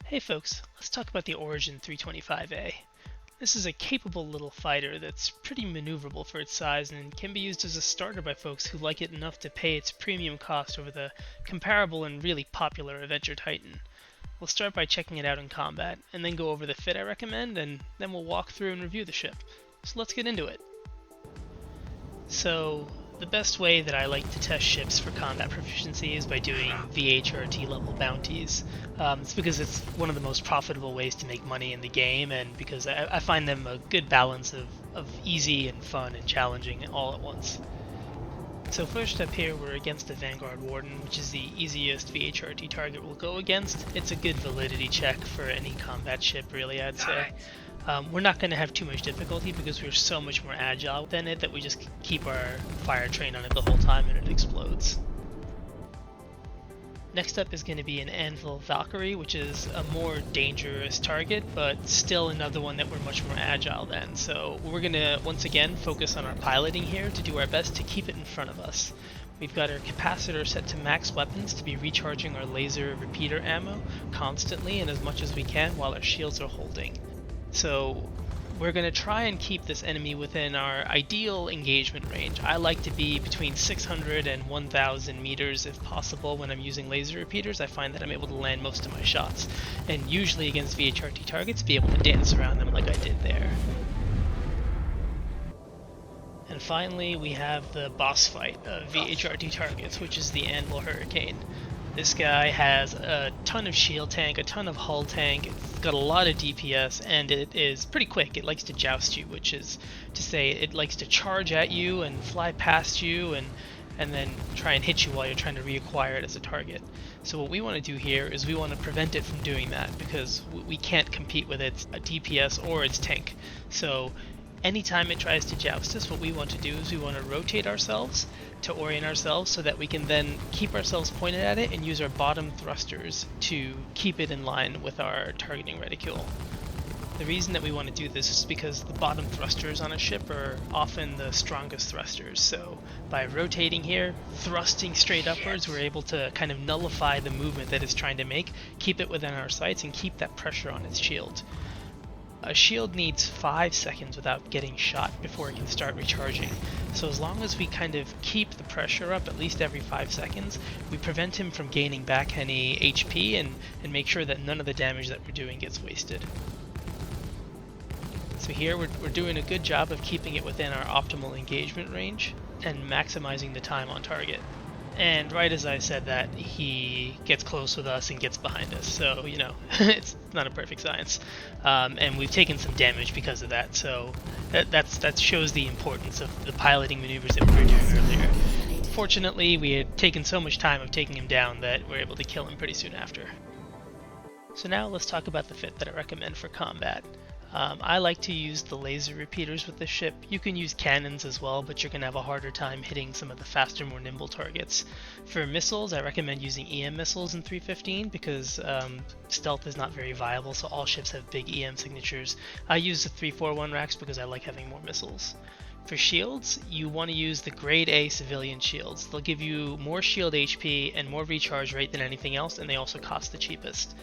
Hey folks, let's talk about the Origin 325A. This is a capable little fighter that's pretty maneuverable for its size and can be used as a starter by folks who like it enough to pay its premium cost over the comparable and really popular Avenger Titan. We'll start by checking it out in combat, and then go over the fit I recommend, and then we'll walk through and review the ship. So let's get into it. So, the best way that I like to test ships for combat proficiency is by doing VHRT level bounties. It's because it's one of the most profitable ways to make money in the game, and because I find them a good balance of easy and fun and challenging all at once. So first up here, we're against the Vanguard Warden, which is the easiest VHRT target we'll go against. It's a good validity check for any combat ship, really, I'd say. We're not going to have too much difficulty because we're so much more agile than it that we just keep our fire train on it the whole time and it explodes. Next up is going to be an Anvil Valkyrie, which is a more dangerous target, but still another one that we're much more agile than. So we're going to, once again, focus on our piloting here to do our best to keep it in front of us. We've got our capacitor set to max weapons to be recharging our laser repeater ammo constantly and as much as we can while our shields are holding. So we're going to try and keep this enemy within our ideal engagement range. I like to be between 600 and 1000 meters if possible when I'm using laser repeaters. I find that I'm able to land most of my shots, and usually against VHRT targets be able to dance around them like I did there. And finally we have the boss fight of VHRT targets, which is the Anvil Hurricane. This guy has a ton of shield tank, a ton of hull tank, it's got a lot of DPS, and it is pretty quick. It likes to joust you, which is to say it likes to charge at you and fly past you and then try and hit you while you're trying to reacquire it as a target. So what we want to do here is we want to prevent it from doing that because we can't compete with its DPS or its tank. So anytime it tries to joust us, what we want to do is we want to rotate ourselves to orient ourselves so that we can then keep ourselves pointed at it and use our bottom thrusters to keep it in line with our targeting reticule. The reason that we want to do this is because the bottom thrusters on a ship are often the strongest thrusters. So by rotating here, thrusting straight upwards, we're able to kind of nullify the movement that it's trying to make, keep it within our sights, and keep that pressure on its shield. A shield needs 5 seconds without getting shot before it can start recharging. So as long as we kind of keep the pressure up at least every 5 seconds, we prevent him from gaining back any HP and make sure that none of the damage that we're doing gets wasted. So here we're doing a good job of keeping it within our optimal engagement range and maximizing the time on target. And right as I said that, he gets close with us and gets behind us, so, you know, it's not a perfect science. And we've taken some damage because of that, so that shows the importance of the piloting maneuvers that we were doing earlier. Fortunately, we had taken so much time of taking him down that we're able to kill him pretty soon after. So now let's talk about the fit that I recommend for combat. I like to use the laser repeaters with this ship. You can use cannons as well, but you're going to have a harder time hitting some of the faster, more nimble targets. For missiles, I recommend using EM missiles in 315 because stealth is not very viable, so all ships have big EM signatures. I use the 341 racks because I like having more missiles. For shields, you want to use the grade A civilian shields. They'll give you more shield HP and more recharge rate than anything else, and they also cost the cheapest.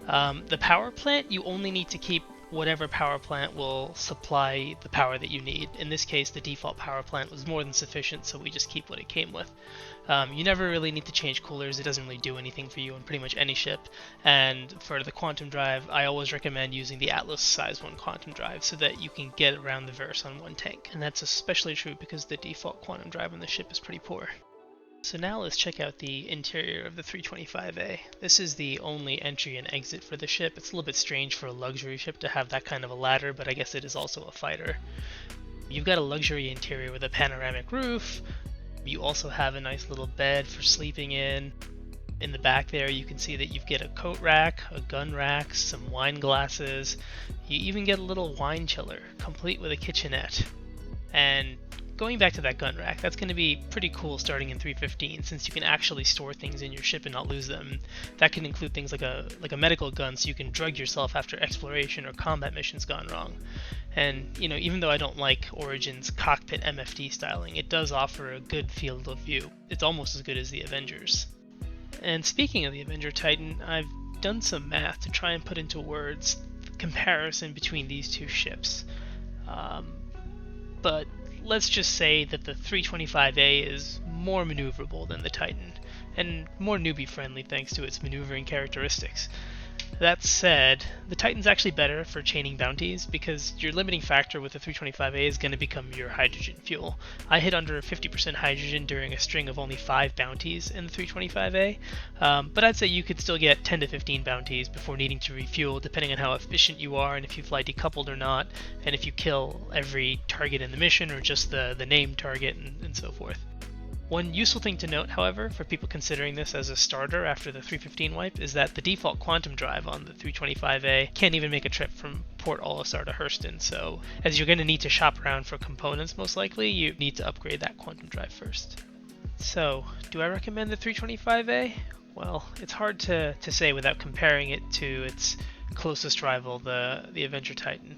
The power plant, you only need to keep whatever power plant will supply the power that you need. In this case, the default power plant was more than sufficient, so we just keep what it came with. You never really need to change coolers. It doesn't really do anything for you on pretty much any ship. And for the quantum drive, I always recommend using the Atlas size 1 quantum drive so that you can get around the verse on one tank. And that's especially true because the default quantum drive on the ship is pretty poor. So now let's check out the interior of the 325A. This is the only entry and exit for the ship. It's a little bit strange for a luxury ship to have that kind of a ladder, but I guess it is also a fighter. You've got a luxury interior with a panoramic roof. You also have a nice little bed for sleeping in. In the back there you can see that you get a coat rack, a gun rack, some wine glasses. You even get a little wine chiller, complete with a kitchenette. And going back to that gun rack, that's going to be pretty cool starting in 315 since you can actually store things in your ship and not lose them. That can include things like a medical gun so you can drug yourself after exploration or combat missions gone wrong. And, you know, even though I don't like Origin's cockpit MFD styling, it does offer a good field of view. It's almost as good as the Avengers. And speaking of the Avenger Titan, I've done some math to try and put into words the comparison between these two ships. But let's just say that the 325A is more maneuverable than the Titan, and more newbie friendly thanks to its maneuvering characteristics. That said, the Titan's actually better for chaining bounties because your limiting factor with the 325A is going to become your hydrogen fuel. I hit under 50% hydrogen during a string of only 5 bounties in the 325A, but I'd say you could still get 10 to 15 bounties before needing to refuel depending on how efficient you are and if you fly decoupled or not, and if you kill every target in the mission or just the named target and so forth. One useful thing to note, however, for people considering this as a starter after the 315 wipe is that the default quantum drive on the 325A can't even make a trip from Port Olisar to Hurston, so as you're going to need to shop around for components most likely, you need to upgrade that quantum drive first. So, do I recommend the 325A? Well, it's hard to say without comparing it to its closest rival, the Avenger Titan.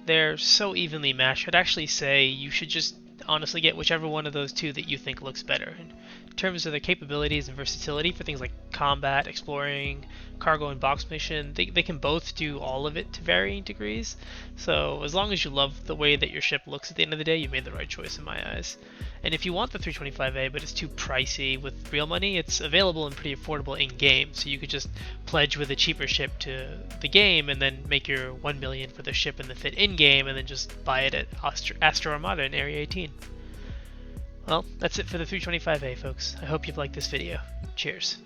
They're so evenly matched, I'd actually say you should just honestly get whichever one of those two that you think looks better. In terms of their capabilities and versatility for things like combat, exploring, cargo, and box mission, they can both do all of it to varying degrees. So as long as you love the way that your ship looks at the end of the day, you made the right choice in my eyes. And if you want the 325A but it's too pricey with real money, it's available and pretty affordable in-game, so you could just pledge with a cheaper ship to the game and then make your 1 million for the ship and the fit in-game and then just buy it at Astra Armada in Area 18. Well, that's it for the 325A, folks. I hope you've liked this video. Cheers.